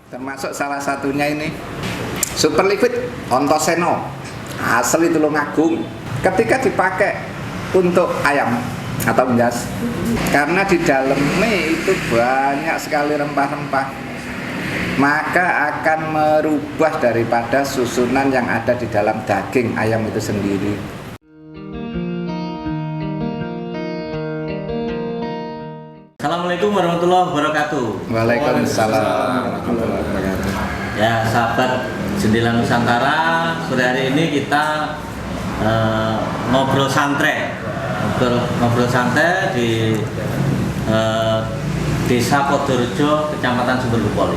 Termasuk salah satunya ini super liquid Ontoseno asli Tulungagung. Ketika dipakai untuk ayam atau unggas, karena di dalamnya itu banyak sekali rempah-rempah, maka akan merubah daripada susunan yang ada di dalam daging ayam itu sendiri. Assalamualaikum warahmatullahi wabarakatuh. Waalaikumsalam warahmatullahi wabarakatuh. Ya, sahabat Jendela Nusantara, sore hari ini kita ngobrol santai di Desa Podorjo, Kecamatan Sumbergempol,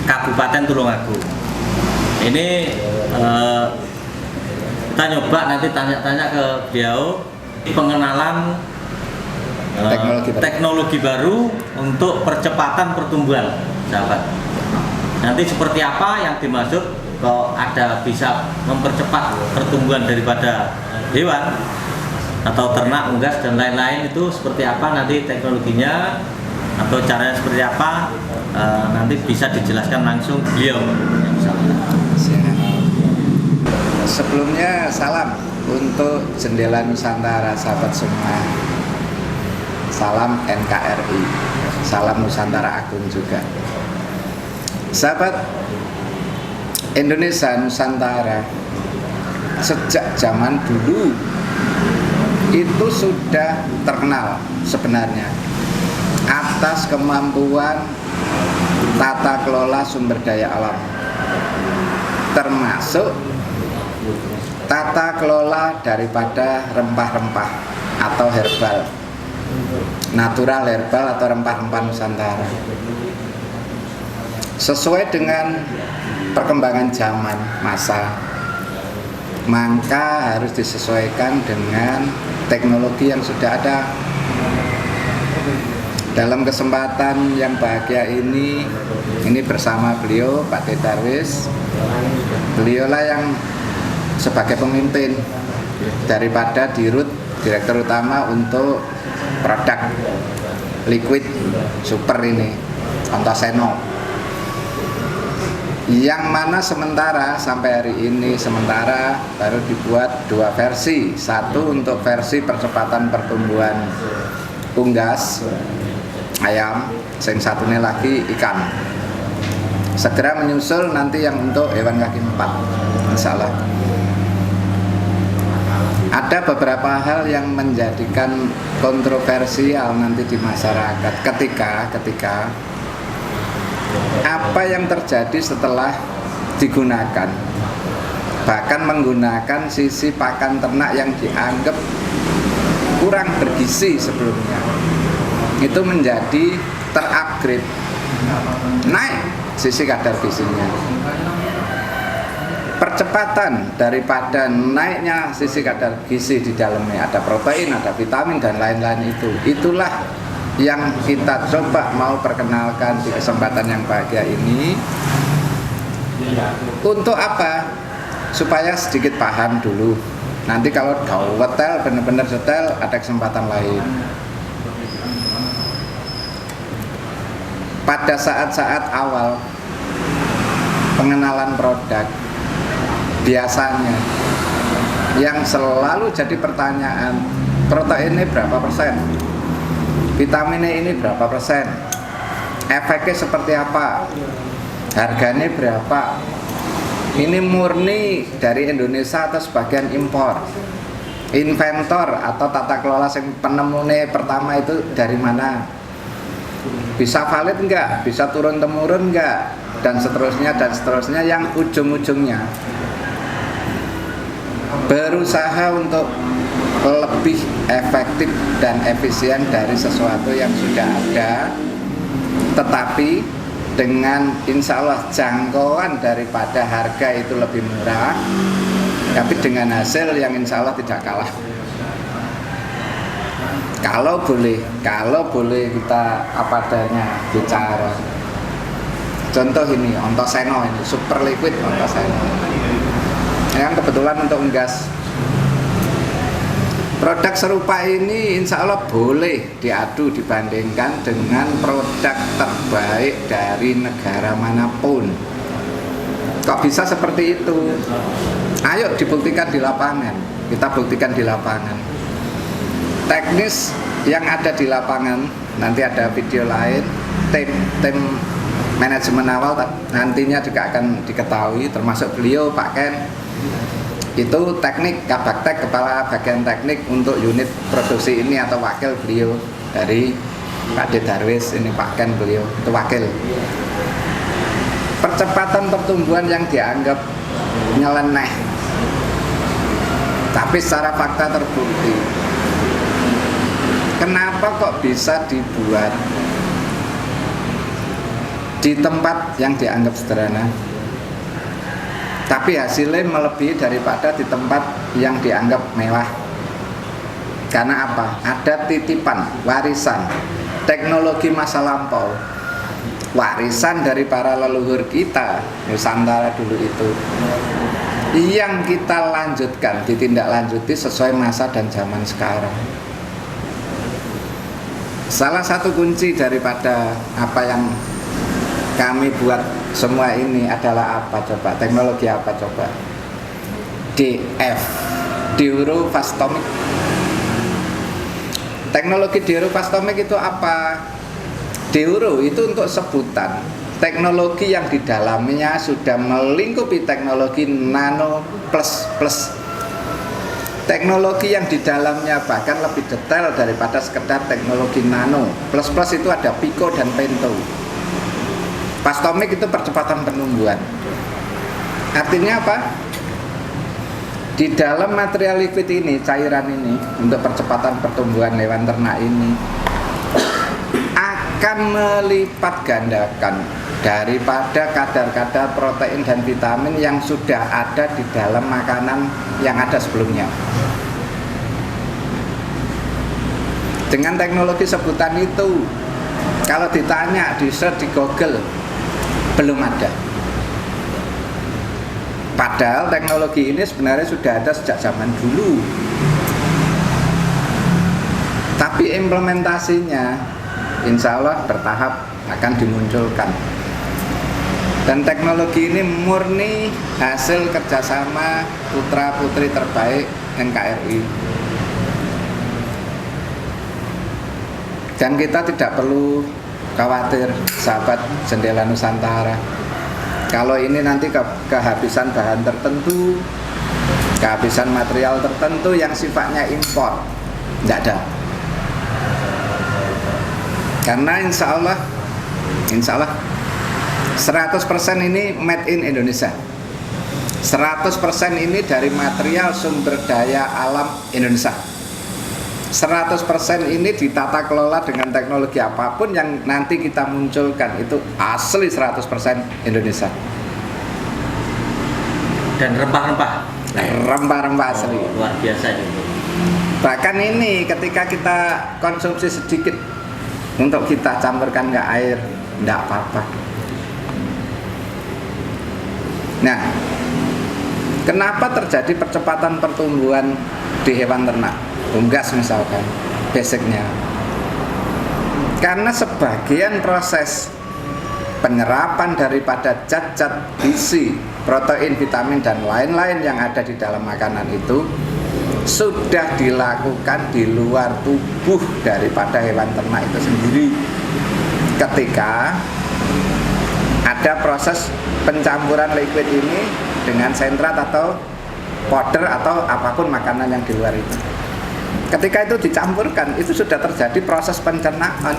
Kabupaten Tulungagung. Ini kita nyoba nanti tanya-tanya ke beliau pengenalan teknologi baru untuk percepatan pertumbuhan, sahabat. Nanti seperti apa yang dimaksud kalau ada bisa mempercepat pertumbuhan daripada hewan atau ternak, unggas dan lain-lain, itu seperti apa nanti teknologinya atau caranya seperti apa, nanti bisa dijelaskan langsung beliau. Sebelumnya salam untuk Jendela Nusantara, sahabat semua. Salam NKRI, salam Nusantara Agung juga. Sahabat Indonesia Nusantara, sejak zaman dulu itu sudah terkenal sebenarnya atas kemampuan tata kelola sumber daya alam, termasuk tata kelola daripada rempah-rempah atau herbal, natural herbal atau rempah-rempah Nusantara. Sesuai dengan perkembangan zaman masa, maka harus disesuaikan dengan teknologi yang sudah ada. Dalam kesempatan yang bahagia ini bersama beliau Pak Detarwis, beliaulah yang sebagai pemimpin daripada Dirut, Direktur Utama untuk produk liquid super ini, Ontoseno, yang mana sementara sampai hari ini baru dibuat dua versi. Satu untuk versi percepatan pertumbuhan unggas ayam, yang satunya lagi ikan. Segera menyusul nanti yang untuk hewan kaki 4, insya Allah. Ada beberapa hal yang menjadikan kontroversial nanti di masyarakat ketika apa yang terjadi setelah digunakan, bahkan menggunakan sisi pakan ternak yang dianggap kurang bergizi sebelumnya, itu menjadi terupgrade, naik sisi kadar gizinya. Percepatan daripada naiknya sisi kadar gizi di dalamnya, ada protein, ada vitamin dan lain-lain, itulah yang kita coba mau perkenalkan di kesempatan yang bahagia ini. Untuk apa? Supaya sedikit paham dulu. Nanti kalau detail, benar-benar detail, ada kesempatan lain. Pada saat-saat awal pengenalan produk, biasanya yang selalu jadi pertanyaan, proteinnya berapa persen? Vitaminnya ini berapa persen? Efeknya seperti apa? Harganya berapa? Ini murni dari Indonesia atau sebagian impor? Inventor atau tata kelola yang penemunya pertama itu dari mana? Bisa valid enggak? Bisa turun-temurun enggak? Dan seterusnya yang ujung-ujungnya berusaha untuk lebih efektif dan efisien dari sesuatu yang sudah ada, tetapi dengan insya Allah jangkauan daripada harga itu lebih murah, tapi dengan hasil yang insya Allah tidak kalah. Kalau boleh kita apa adanya bicara, contoh ini Ontoseno, ini super liquid Ontoseno, yang kebetulan untuk unggas. Produk serupa ini insya Allah boleh diadu dibandingkan dengan produk terbaik dari negara manapun. Kok bisa seperti itu? Ayo dibuktikan di lapangan. Kita buktikan di lapangan. Teknis yang ada di lapangan, nanti ada video lain. Tim manajemen awal nantinya juga akan diketahui, termasuk beliau Pak Ken. Itu teknik Kabaktek, kepala bagian teknik untuk unit produksi ini atau wakil beliau dari Pak D. Darwis, ini Pak Ken beliau, itu wakil. Percepatan pertumbuhan yang dianggap nyeleneh, tapi secara fakta terbukti. Kenapa kok bisa dibuat di tempat yang dianggap sederhana, tapi hasilnya melebihi daripada di tempat yang dianggap mewah? Karena apa? Ada titipan, warisan, teknologi masa lampau, warisan dari para leluhur kita Nusantara dulu itu, yang kita lanjutkan, ditindaklanjuti sesuai masa dan zaman sekarang. Salah satu kunci daripada apa yang kami buat semua ini adalah apa coba? Teknologi apa coba? DF, Diurofastomic. Teknologi Diurofastomic itu apa? Deuro itu untuk sebutan teknologi yang di dalamnya sudah melingkupi teknologi nano plus plus. Teknologi yang di dalamnya bahkan lebih detail daripada sekedar teknologi nano. Plus plus itu ada pico dan pento. Pastomik itu percepatan pertumbuhan. Artinya apa? Di dalam material liquid ini, cairan ini, untuk percepatan pertumbuhan hewan ternak ini akan melipat gandakan daripada kadar-kadar protein dan vitamin yang sudah ada di dalam makanan yang ada sebelumnya. Dengan teknologi sebutan itu, kalau ditanya di search di Google, belum ada. Padahal teknologi ini sebenarnya sudah ada sejak zaman dulu, tapi implementasinya insya Allah bertahap akan dimunculkan. Dan teknologi ini murni hasil kerjasama putra-putri terbaik NKRI. Dan kita tidak perlu khawatir, sahabat Jendela Nusantara, kalau ini nanti kehabisan bahan tertentu, kehabisan material tertentu yang sifatnya impor, tidak ada. Karena insya Allah 100% ini made in Indonesia. 100% ini dari material sumber daya alam Indonesia. 100% ini ditata kelola dengan teknologi apapun yang nanti kita munculkan, itu asli 100% Indonesia. Dan rempah-rempah. Rempah-rempah asli. Luar biasa itu. Bahkan ini ketika kita konsumsi sedikit, untuk kita campurkan ke air, tidak apa-apa. Nah, kenapa terjadi percepatan pertumbuhan di hewan ternak? Unggas misalkan, basicnya. Karena sebagian proses penyerapan daripada zat-zat gizi, protein, vitamin, dan lain-lain yang ada di dalam makanan itu sudah dilakukan di luar tubuh daripada hewan ternak itu sendiri. Ketika ada proses pencampuran liquid ini dengan sentrat atau powder atau apapun makanan yang di luar itu, ketika itu dicampurkan, itu sudah terjadi proses pencernaan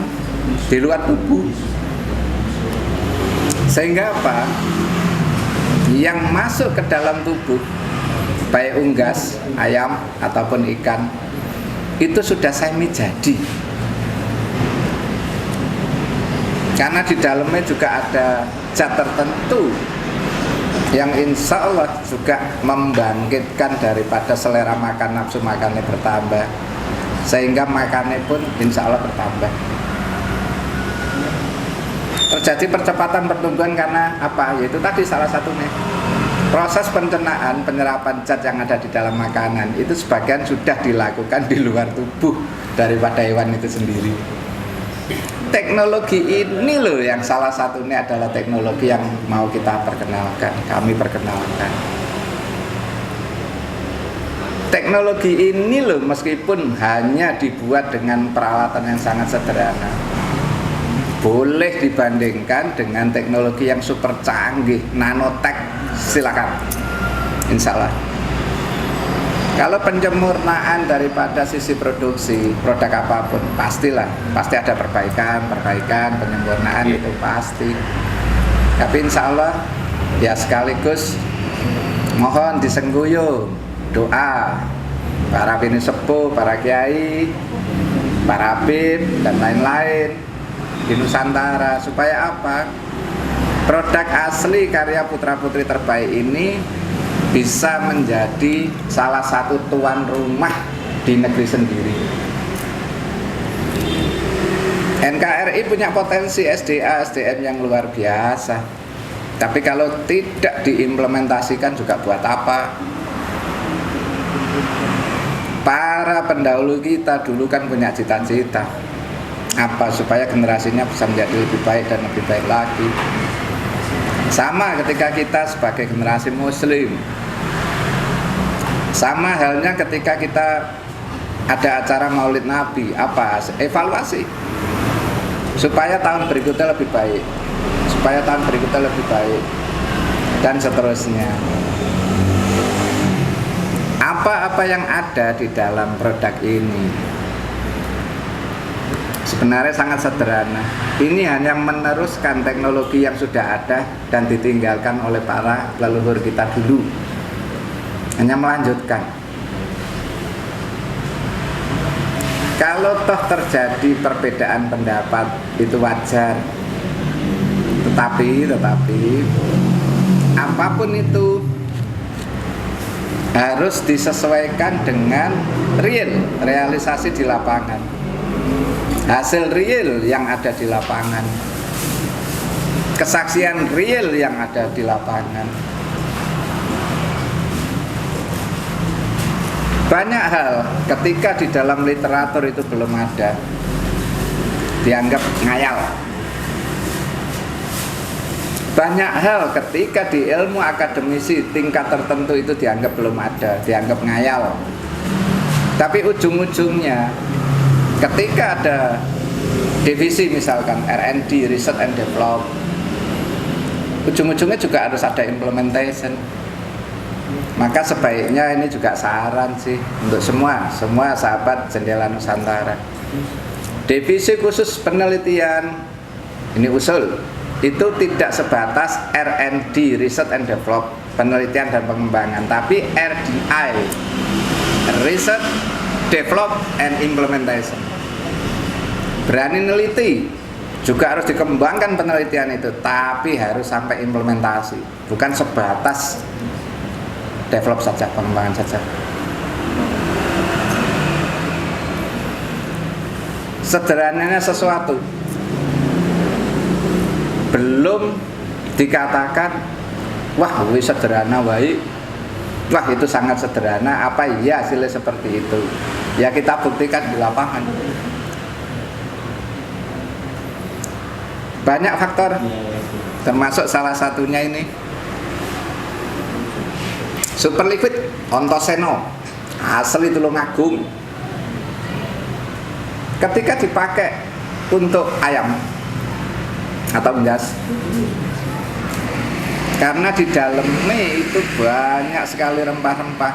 di luar tubuh. Sehingga apa? Yang masuk ke dalam tubuh, baik unggas, ayam ataupun ikan, itu sudah semi jadi. Karena di dalamnya juga ada zat tertentu yang insya Allah juga membangkitkan daripada selera makan, nafsu makannya bertambah, sehingga makannya pun insya Allah bertambah. Terjadi percepatan pertumbuhan karena apa? Yaitu tadi salah satunya Proses pencernaan, penyerapan zat yang ada di dalam makanan itu sebagian sudah dilakukan di luar tubuh daripada hewan itu sendiri. Teknologi ini loh yang salah satunya adalah teknologi yang mau kita perkenalkan, kami perkenalkan. Teknologi ini loh meskipun hanya dibuat dengan peralatan yang sangat sederhana, boleh dibandingkan dengan teknologi yang super canggih, nanotech. Silakan, insya Allah. Kalau penyempurnaan daripada sisi produksi produk apapun pasti ada perbaikan, penyempurnaan itu pasti. Tapi insya Allah ya sekaligus mohon disengguyo doa para bini sepuh, para kiai, para habib dan lain-lain di Nusantara supaya apa? Produk asli karya putra-putri terbaik ini bisa menjadi salah satu tuan rumah di negeri sendiri. NKRI punya potensi SDM yang luar biasa. Tapi kalau tidak diimplementasikan juga buat apa? Para pendahulu kita dulu kan punya cita-cita. Apa supaya generasinya bisa menjadi lebih baik dan lebih baik lagi. Sama ketika kita sebagai generasi muslim, sama halnya ketika kita ada acara Maulid Nabi, apa evaluasi supaya tahun berikutnya lebih baik, dan seterusnya. Apa-apa yang ada di dalam produk ini sebenarnya sangat sederhana. Ini hanya meneruskan teknologi yang sudah ada dan ditinggalkan oleh para leluhur kita dulu. Hanya melanjutkan. Kalau toh terjadi perbedaan pendapat itu wajar. Tetapi apapun itu harus disesuaikan dengan realisasi di lapangan. Hasil real yang ada di lapangan, kesaksian real yang ada di lapangan. Banyak hal ketika di dalam literatur itu belum ada, dianggap ngayal. Banyak hal ketika di ilmu akademisi tingkat tertentu itu dianggap belum ada, dianggap ngayal. Tapi ujung-ujungnya ketika ada divisi misalkan R&D, Research and Develop, ujung-ujungnya juga harus ada implementation. Maka sebaiknya ini juga saran sih untuk semua sahabat Jendela Nusantara. Divisi khusus penelitian, ini usul, itu tidak sebatas R&D, Research and Develop, penelitian dan pengembangan, tapi RDI, Research, Develop and Implementation. Berani neliti, juga harus dikembangkan penelitian itu, tapi harus sampai implementasi, bukan sebatas develop saja, pengembangan saja. Sederhananya sesuatu belum dikatakan wah wis sederhana wae, wah itu sangat sederhana, apa iya hasilnya seperti itu, ya kita buktikan di lapangan. Banyak faktor, termasuk salah satunya ini super liquid Ontoseno, asli Tulungagung. Ketika dipakai untuk ayam atau unggas, karena di dalamnya itu banyak sekali rempah-rempah,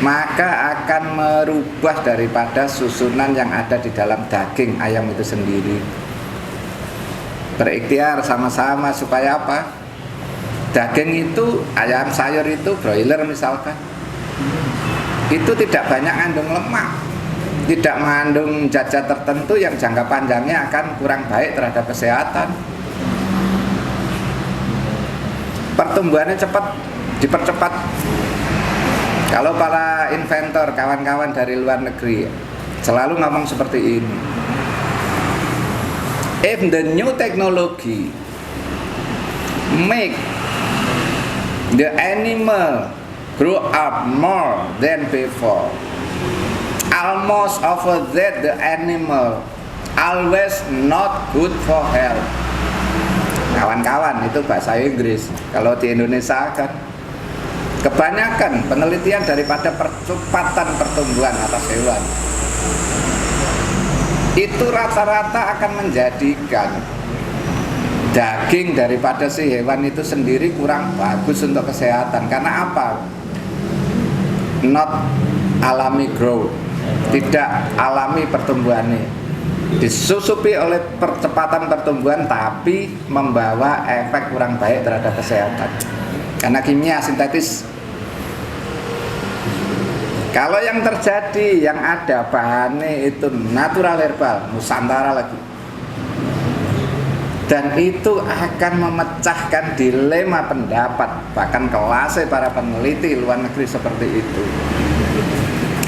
maka akan merubah daripada susunan yang ada di dalam daging ayam itu sendiri. Berikhtiar sama-sama supaya apa? Daging itu, ayam sayur itu, broiler misalkan, itu tidak banyak mengandung lemak, tidak mengandung zat-zat tertentu yang jangka panjangnya akan kurang baik terhadap kesehatan. Pertumbuhannya cepat, dipercepat. Kalau para inventor, kawan-kawan dari luar negeri selalu ngomong seperti ini. If the new technology make the animal grew up more than before. Almost over that the animal always not good for health. Kawan-kawan, itu bahasa Inggris. Kalau di Indonesia kan kebanyakan penelitian daripada percepatan pertumbuhan atas hewan itu rata-rata akan menjadikan daging daripada si hewan itu sendiri kurang bagus untuk kesehatan. Karena apa? Not alami growth, tidak alami pertumbuhannya, disusupi oleh percepatan pertumbuhan tapi membawa efek kurang baik terhadap kesehatan karena kimia sintetis. Kalau yang terjadi, yang ada bahannya itu natural herbal, Nusantara lagi, dan itu akan memecahkan dilema pendapat bahkan kelasnya para peneliti luar negeri seperti itu.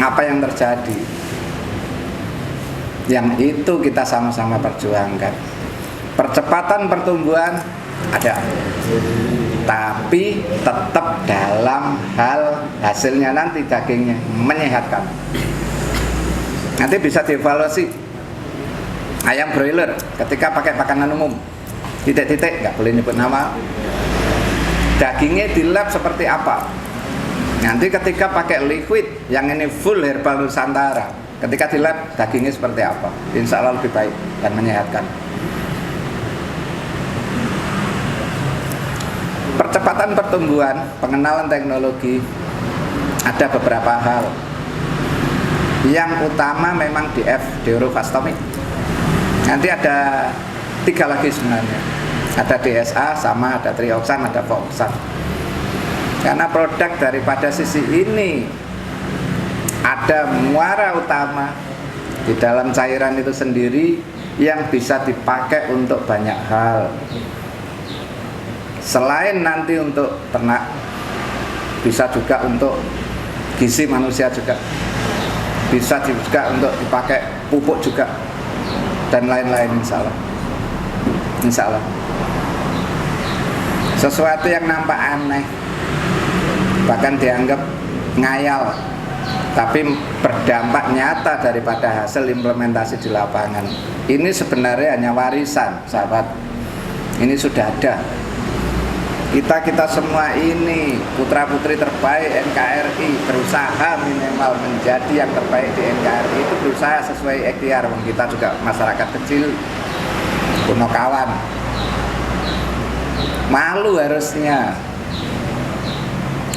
Apa yang terjadi? Yang itu kita sama-sama perjuangkan. Percepatan pertumbuhan ada, tapi tetap dalam hal hasilnya nanti dagingnya menyehatkan. Nanti bisa dievaluasi ayam broiler ketika pakai pakanan umum, titik-titik, nggak boleh nyebut nama, dagingnya di lab seperti apa. Nanti ketika pakai liquid yang ini full herbal Nusantara, ketika di lab dagingnya seperti apa, insya Allah lebih baik dan menyehatkan. Percepatan pertumbuhan, pengenalan teknologi, ada beberapa hal. Yang utama memang DF, deurofastomik. Nanti ada 3 lagi sebenarnya. Ada DSA, sama ada trioksan, ada fooksan. Karena produk daripada sisi ini ada muara utama di dalam cairan itu sendiri yang bisa dipakai untuk banyak hal. Selain nanti untuk ternak, bisa juga untuk gizi manusia juga, bisa juga untuk dipakai pupuk juga, dan lain-lain insya Allah. Insya Allah. Sesuatu yang nampak aneh, bahkan dianggap ngayal, tapi berdampak nyata daripada hasil implementasi di lapangan. Ini sebenarnya hanya warisan, sahabat. Ini sudah ada. Kita semua ini putra-putri terbaik NKRI berusaha minimal menjadi yang terbaik di NKRI, itu berusaha sesuai ikhtiar. Kita juga masyarakat kecil, kuno kawan, malu harusnya,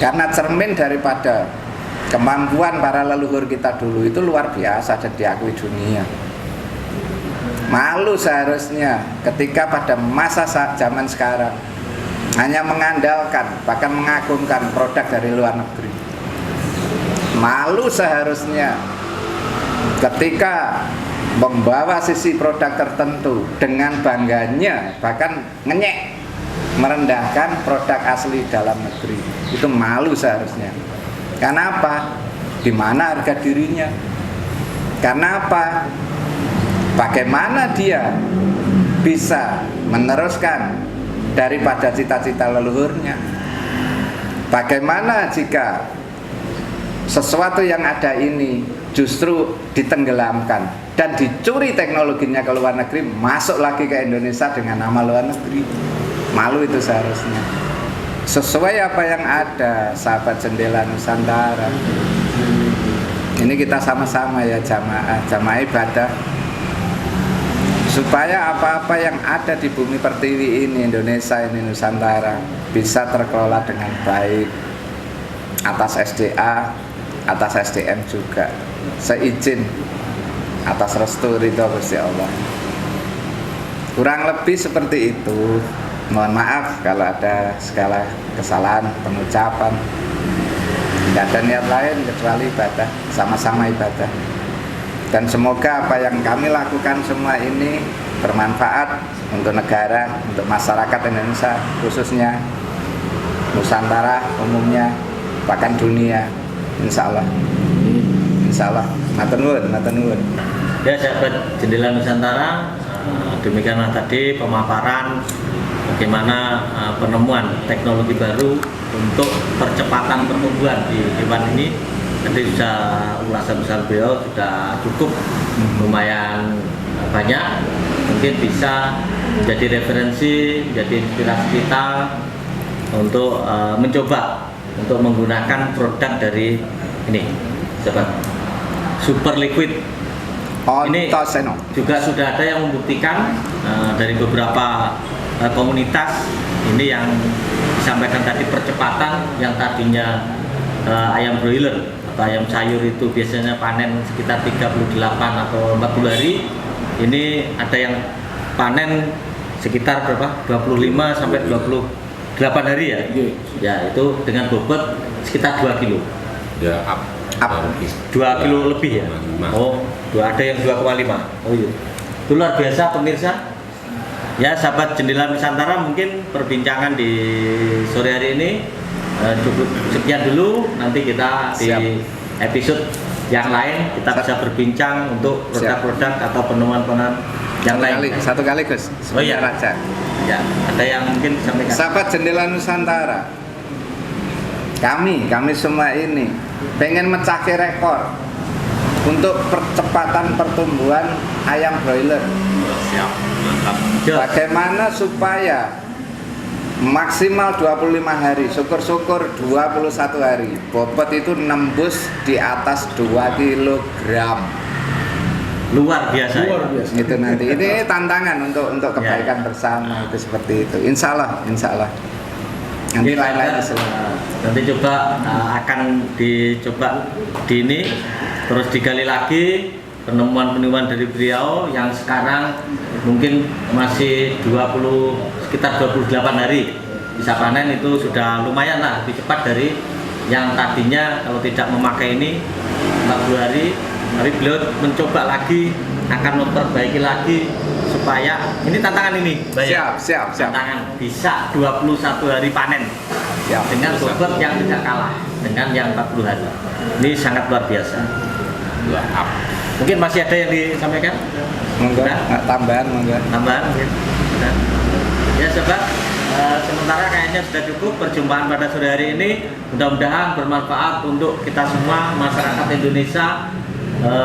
karena cermin daripada kemampuan para leluhur kita dulu itu luar biasa dan diakui dunia. Malu seharusnya ketika pada masa zaman sekarang hanya mengandalkan, bahkan mengagungkan produk dari luar negeri. Malu seharusnya ketika membawa sisi produk tertentu dengan bangganya, bahkan ngenyek, merendahkan produk asli dalam negeri. Itu malu seharusnya. Karena apa? Di mana harga dirinya? Karena apa? Bagaimana dia bisa meneruskan daripada cita-cita leluhurnya? Bagaimana jika sesuatu yang ada ini justru ditenggelamkan dan dicuri teknologinya ke luar negeri, masuk lagi ke Indonesia dengan nama luar negeri? Malu itu seharusnya. Sesuai apa yang ada, sahabat Jendela Nusantara. Ini kita sama-sama ya, jamaah ibadah, supaya apa-apa yang ada di bumi pertiwi ini, Indonesia ini, Nusantara, bisa terkelola dengan baik atas SDA, atas SDM juga, seizin atas restu ridho Gusti Allah. Kurang lebih seperti itu. Mohon maaf kalau ada segala kesalahan pengucapan. Tidak ada niat lain kecuali ibadah, sama-sama ibadah. Dan semoga apa yang kami lakukan semua ini bermanfaat untuk negara, untuk masyarakat Indonesia khususnya, Nusantara umumnya, bahkan dunia, insya Allah. Insya Allah. Matur nuwun. Ya, sahabat Jendela Nusantara, demikianlah tadi pemaparan bagaimana penemuan teknologi baru untuk percepatan pertumbuhan di hewan ini. Nanti sudah ulasan besar beliau sudah cukup, lumayan banyak, mungkin bisa menjadi referensi, menjadi inspirasi kita untuk mencoba untuk menggunakan produk dari ini, Super Liquid. Ini Ontoseno. juga sudah ada yang membuktikan dari beberapa komunitas ini yang disampaikan tadi, percepatan yang tadinya ayam broiler atau ayam sayur itu biasanya panen sekitar 38 atau 40 hari, ini ada yang panen sekitar berapa? 25 sampai 28 hari ya. Ya, itu dengan bobot sekitar 2 kilo. Ya, up. 2 kilo lebih ya? Oh, ada yang 2,5. Oh iya. Itu luar biasa pemirsa. Ya, sahabat Jendela Nusantara, mungkin perbincangan di sore hari ini cukup sekian dulu. Nanti kita di episode yang lain kita bisa berbincang untuk produk-produk atau penemuan-penemuan yang lain. Satu kali Gus. Oh iya. Raja. Ya, ada yang mungkin disampaikan. Sahabat Jendela Nusantara, kami semua ini pengen mecahkan rekor untuk percepatan pertumbuhan ayam broiler. Siap, mantap. Bagaimana supaya maksimal 25 hari, syukur-syukur 21 hari, bobot itu nembus di atas 2 kilogram. Luar biasa. Itu nanti ini tantangan untuk kebaikan bersama, itu seperti itu. Insya Allah. Nanti lain-lain nanti coba akan dicoba di ini, terus digali lagi penemuan-penemuan dari beliau yang sekarang mungkin masih sekitar 28 hari bisa panen. Itu sudah lumayan lah, lebih cepat dari yang tadinya kalau tidak memakai ini 40 hari. Tapi beliau mencoba lagi, akan memperbaiki lagi supaya ini tantangan ini. Siap. Tantangan bisa 21 hari panen. Siap. Dengan bobot yang tidak kalah dengan yang 40 hari. Ini sangat luar biasa. Mungkin masih ada yang disampaikan? Monggo, tambahan monggo. Tambahan mungkin. Sudah. Ya sobat, sementara kayaknya sudah cukup perjumpaan pada sore hari ini. Mudah-mudahan bermanfaat untuk kita semua, masyarakat Indonesia.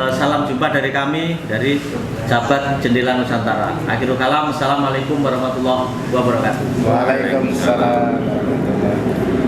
Salam jumpa dari kami, dari sahabat Jendela Nusantara. Akhirul kalam, assalamualaikum warahmatullahi wabarakatuh. Waalaikumsalam warahmatullahi wabarakatuh.